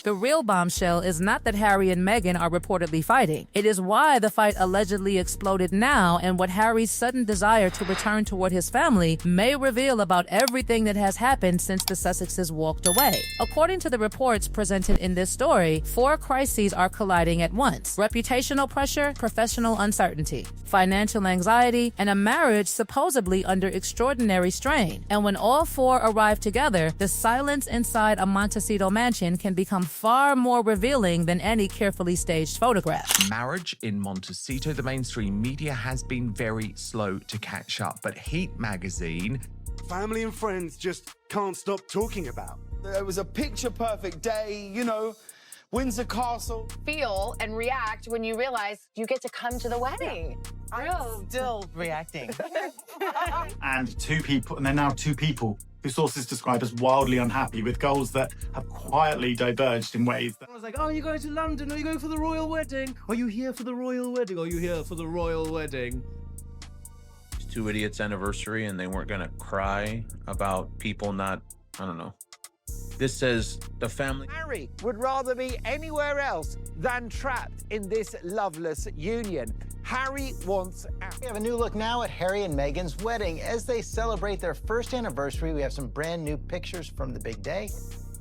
The real bombshell is not that Harry and Meghan are reportedly fighting. It is why the fight allegedly exploded now, and what Harry's sudden desire to return toward his family may reveal about everything that has happened since the Sussexes walked away. According to the reports presented in this story, 4 crises are colliding at once: reputational pressure, professional uncertainty, financial anxiety, and a marriage supposedly under extraordinary strain. And when all 4 arrive together, the silence inside a Montecito mansion can become far more revealing than any carefully staged photograph. Marriage in Montecito, the mainstream media has been very slow to catch up, but Heat magazine... Family and friends just can't stop talking about. It was a picture-perfect day, you know, Windsor Castle. Feel and react when you realize you get to come to the wedding. I'm still reacting. And they're now two people who sources describe as wildly unhappy with goals that have quietly diverged in ways that... I was like, oh, you're going to London, or you're going for the royal wedding? Are you here for the royal wedding? Are you here for the royal wedding? It's 2 idiots' anniversary, and they weren't gonna cry about people not, I don't know. This says the family... Harry would rather be anywhere else than trapped in this loveless union. Harry wants out. We have a new look now at Harry and Meghan's wedding. As they celebrate their first anniversary, we have some brand new pictures from the big day.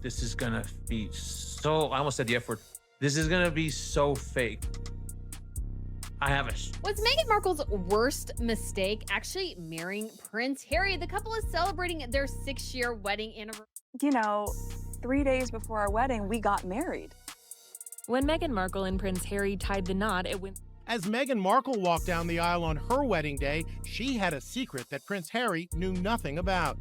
This is gonna be so... I almost said the F word. This is gonna be so fake. I have a... Was Meghan Markle's worst mistake actually marrying Prince Harry? The couple is celebrating their 6-year wedding anniversary. You know, 3 days before our wedding, we got married. When Meghan Markle and Prince Harry tied the knot, it went... As Meghan Markle walked down the aisle on her wedding day, she had a secret that Prince Harry knew nothing about.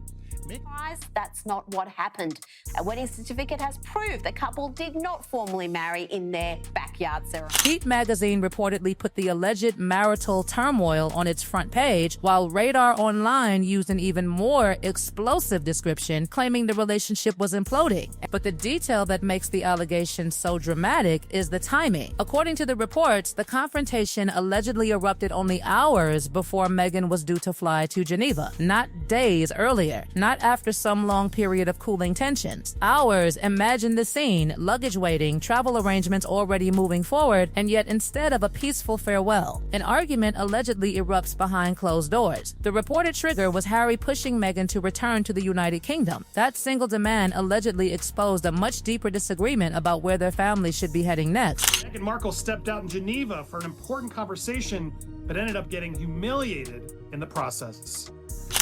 That's not what happened. A wedding certificate has proved the couple did not formally marry in their backyard ceremony. Heat magazine reportedly put the alleged marital turmoil on its front page, while Radar Online used an even more explosive description, claiming the relationship was imploding. But the detail that makes the allegation so dramatic is the timing. According to the reports, the confrontation allegedly erupted only hours before Meghan was due to fly to Geneva, not days earlier. Not after some long period of cooling tensions. Hours, imagine the scene, luggage waiting, travel arrangements already moving forward, and yet instead of a peaceful farewell, an argument allegedly erupts behind closed doors. The reported trigger was Harry pushing Meghan to return to the United Kingdom. That single demand allegedly exposed a much deeper disagreement about where their family should be heading next. Meghan Markle stepped out in Geneva for an important conversation, but ended up getting humiliated in the process.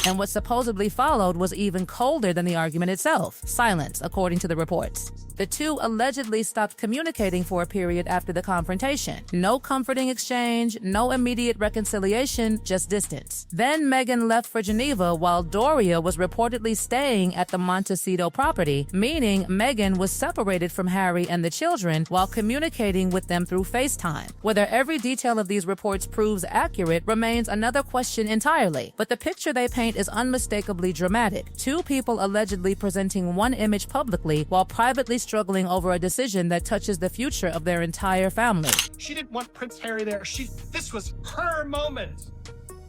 And what supposedly followed was even colder than the argument itself. Silence, according to the reports. The two allegedly stopped communicating for a period after the confrontation. No comforting exchange, no immediate reconciliation, just distance. Then Meghan left for Geneva while Doria was reportedly staying at the Montecito property, meaning Meghan was separated from Harry and the children while communicating with them through FaceTime. Whether every detail of these reports proves accurate remains another question entirely, but the picture they paint is unmistakably dramatic. 2 people allegedly presenting one image publicly while privately struggling over a decision that touches the future of their entire family. She didn't want Prince Harry there. This was her moment.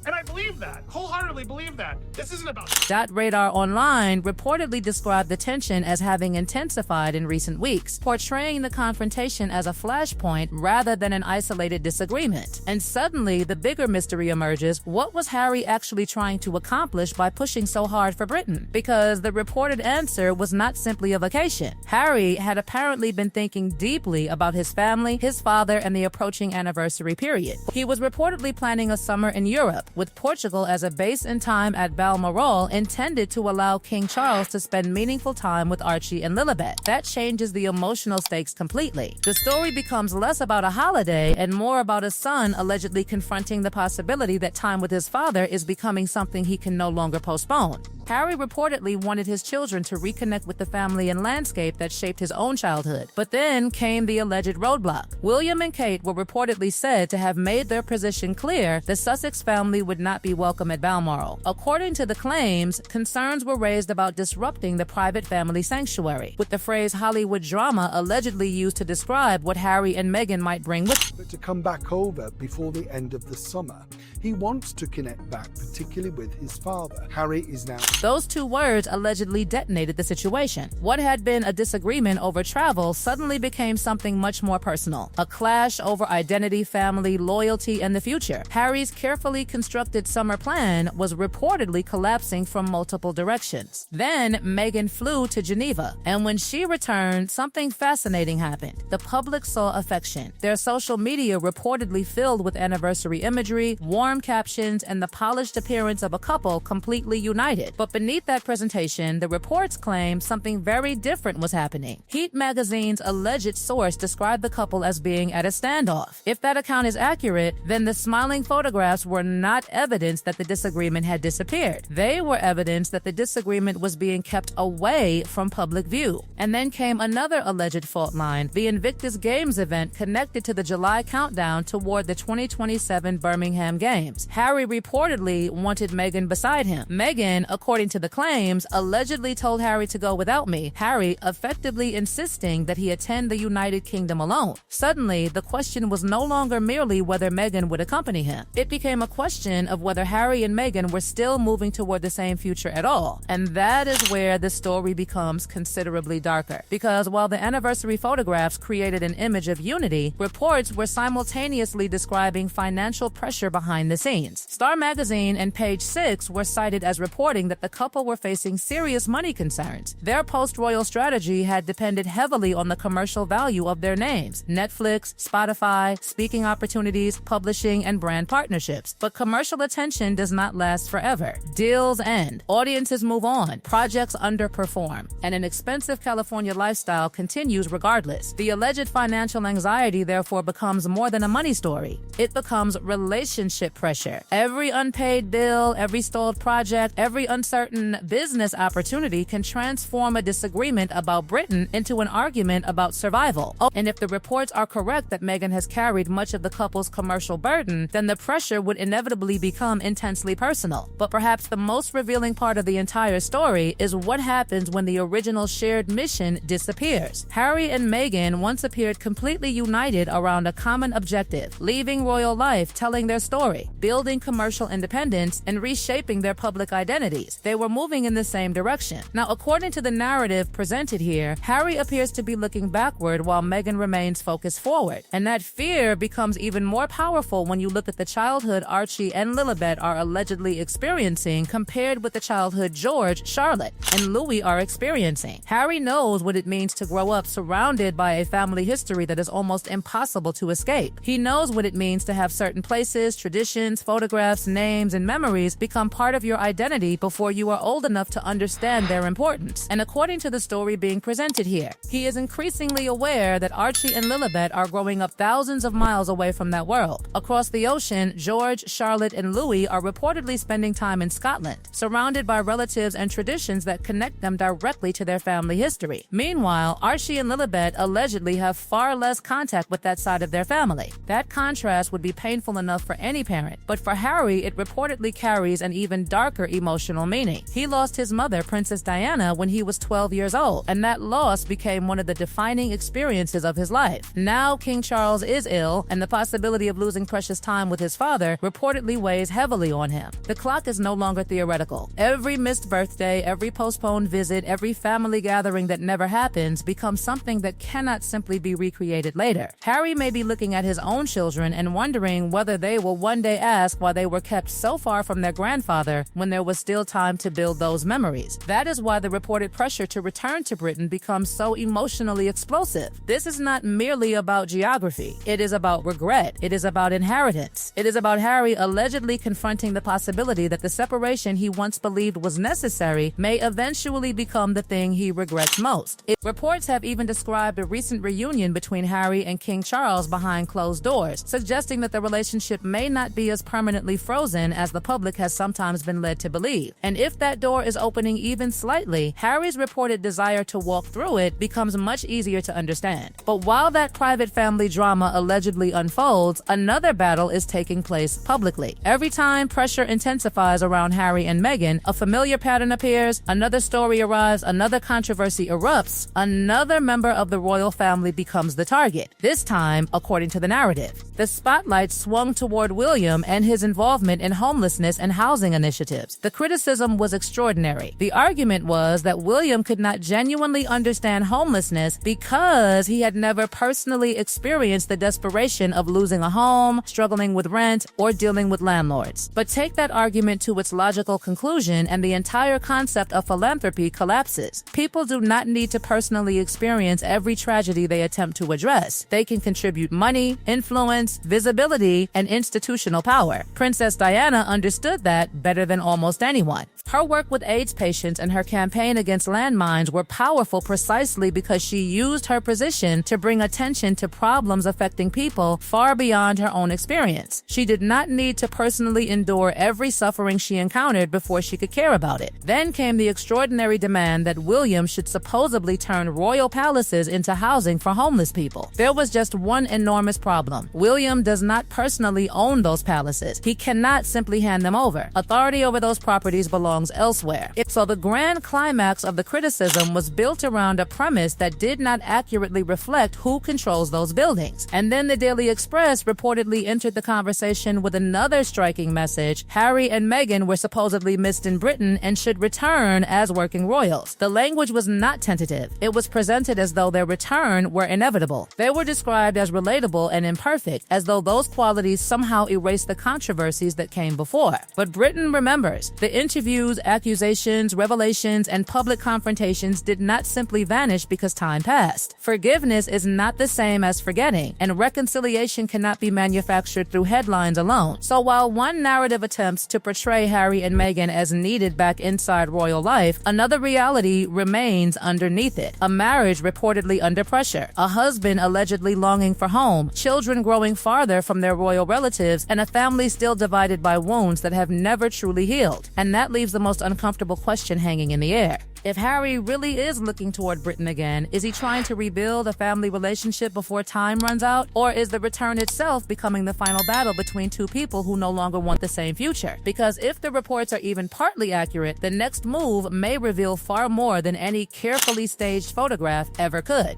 And I believe that, wholeheartedly believe that. This isn't about... Radar Online reportedly described the tension as having intensified in recent weeks, portraying the confrontation as a flashpoint rather than an isolated disagreement. And suddenly, the bigger mystery emerges: what was Harry actually trying to accomplish by pushing so hard for Britain? Because the reported answer was not simply a vacation. Harry had apparently been thinking deeply about his family, his father, and the approaching anniversary period. He was reportedly planning a summer in Europe, with Portugal as a base in time at Balmoral, intended to allow King Charles to spend meaningful time with Archie and Lilibet. That changes the emotional stakes completely. The story becomes less about a holiday and more about a son allegedly confronting the possibility that time with his father is becoming something he can no longer postpone. Harry reportedly wanted his children to reconnect with the family and landscape that shaped his own childhood. But then came the alleged roadblock. William and Kate were reportedly said to have made their position clear: the Sussex family would not be welcome at Balmoral. According to the claims, concerns were raised about disrupting the private family sanctuary, with the phrase Hollywood drama allegedly used to describe what Harry and Meghan might bring with them. But to come back over before the end of the summer, He wants to connect back, particularly with his father. Harry is now... Those two words allegedly detonated the situation. What had been a disagreement over travel suddenly became something much more personal. A clash over identity, family, loyalty, and the future. Harry's carefully constructed summer plan was reportedly collapsing from multiple directions. Then Meghan flew to Geneva, and when she returned, something fascinating happened. The public saw affection. Their social media reportedly filled with anniversary imagery, warm captions, and the polished appearance of a couple completely united. But beneath that presentation, the reports claimed something very different was happening. Heat magazine's alleged source described the couple as being at a standoff. If that account is accurate, then the smiling photographs were not evidence that the disagreement had disappeared. They were evidence that the disagreement was being kept away from public view. And then came another alleged fault line, the Invictus Games event connected to the July countdown toward the 2027 Birmingham Games. Harry reportedly wanted Meghan beside him. Meghan, according to the claims, allegedly told Harry to go without me, Harry effectively insisting that he attend the United Kingdom alone. Suddenly, the question was no longer merely whether Meghan would accompany him. It became a question of whether Harry and Meghan were still moving toward the same future at all. And that is where the story becomes considerably darker. Because while the anniversary photographs created an image of unity, reports were simultaneously describing financial pressure behind the scenes. Star Magazine and Page Six were cited as reporting that the couple were facing serious money concerns. Their post-royal strategy had depended heavily on the commercial value of their names: Netflix, Spotify, speaking opportunities, publishing, and brand partnerships. But commercial attention does not last forever. Deals end, audiences move on, projects underperform, and an expensive California lifestyle continues regardless. The alleged financial anxiety therefore becomes more than a money story. It becomes relationship pressure. Every unpaid bill, every stalled project, every uncertain business opportunity can transform a disagreement about Britain into an argument about survival. Oh, and if the reports are correct that Meghan has carried much of the couple's commercial burden, then the pressure would inevitably become intensely personal. But perhaps the most revealing part of the entire story is what happens when the original shared mission disappears. Harry and Meghan once appeared completely united around a common objective: leaving royal life, telling their story, building commercial independence, and reshaping their public identities. They were moving in the same direction. Now, according to the narrative presented here, Harry appears to be looking backward while Meghan remains focused forward. And that fear becomes even more powerful when you look at the childhood Archie and Lilibet are allegedly experiencing compared with the childhood George, Charlotte, and Louis are experiencing. Harry knows what it means to grow up surrounded by a family history that is almost impossible to escape. He knows what it means to have certain places, traditions, photographs, names, and memories become part of your identity before you are old enough to understand their importance. And according to the story being presented here, he is increasingly aware that Archie and Lilibet are growing up thousands of miles away from that world. Across the ocean, George, Charlotte, and Louis are reportedly spending time in Scotland, surrounded by relatives and traditions that connect them directly to their family history. Meanwhile, Archie and Lilibet allegedly have far less contact with that side of their family. That contrast would be painful enough for any parent, but for Harry, it reportedly carries an even darker emotional meaning. He lost his mother, Princess Diana, when he was 12 years old, and that loss became one of the defining experiences of his life. Now King Charles is ill, and the possibility of losing precious time with his father reportedly weighs heavily on him. The clock is no longer theoretical. Every missed birthday, every postponed visit, every family gathering that never happens becomes something that cannot simply be recreated later. Harry may be looking at his own children and wondering whether they will one day ask why they were kept so far from their grandfather when there was still time to build those memories. That is why the reported pressure to return to Britain becomes so emotionally explosive. This is not merely about geography. It is about regret. It is about inheritance. It is about Harry allegedly confronting the possibility that the separation he once believed was necessary may eventually become the thing he regrets most. Reports have even described a recent reunion between Harry and King Charles behind closed doors, suggesting that the relationship may not be as permanently frozen as the public has sometimes been led to believe. And if that door is opening even slightly, Harry's reported desire to walk through it becomes much easier to understand. But while that private family drama allegedly unfolds, another battle is taking place publicly. Every time pressure intensifies around Harry and Meghan, a familiar pattern appears, another story arrives, another controversy erupts, another member of the royal family becomes the target. This time, according to the narrative, the spotlight swung toward William William and his involvement in homelessness and housing initiatives. The criticism was extraordinary. The argument was that William could not genuinely understand homelessness because he had never personally experienced the desperation of losing a home, struggling with rent, or dealing with landlords. But take that argument to its logical conclusion and the entire concept of philanthropy collapses. People do not need to personally experience every tragedy they attempt to address. They can contribute money, influence, visibility, and institutional power. Princess Diana understood that better than almost anyone. Her work with AIDS patients and her campaign against landmines were powerful precisely because she used her position to bring attention to problems affecting people far beyond her own experience. She did not need to personally endure every suffering she encountered before she could care about it. Then came the extraordinary demand that William should supposedly turn royal palaces into housing for homeless people. There was just one enormous problem. William does not personally own those palaces. He cannot simply hand them over. Authority over those properties belongs elsewhere. So the grand climax of the criticism was built around a premise that did not accurately reflect who controls those buildings. And then the Daily Express reportedly entered the conversation with another striking message. Harry and Meghan were supposedly missed in Britain and should return as working royals. The language was not tentative. It was presented as though their return were inevitable. They were described as relatable and imperfect, as though those qualities somehow erased the controversies that came before. But Britain remembers. The interviews, accusations, revelations, and public confrontations did not simply vanish because time passed. Forgiveness is not the same as forgetting, and reconciliation cannot be manufactured through headlines alone. So while one narrative attempts to portray Harry and Meghan as needed back inside royal life, another reality remains underneath it. A marriage reportedly under pressure, a husband allegedly longing for home, children growing farther from their royal relatives, and a family still divided by wounds that have never truly healed. And that leaves the most uncomfortable question hanging in the air. If Harry really is looking toward Britain again, is he trying to rebuild a family relationship before time runs out? Or is the return itself becoming the final battle between two people who no longer want the same future? Because if the reports are even partly accurate, the next move may reveal far more than any carefully staged photograph ever could.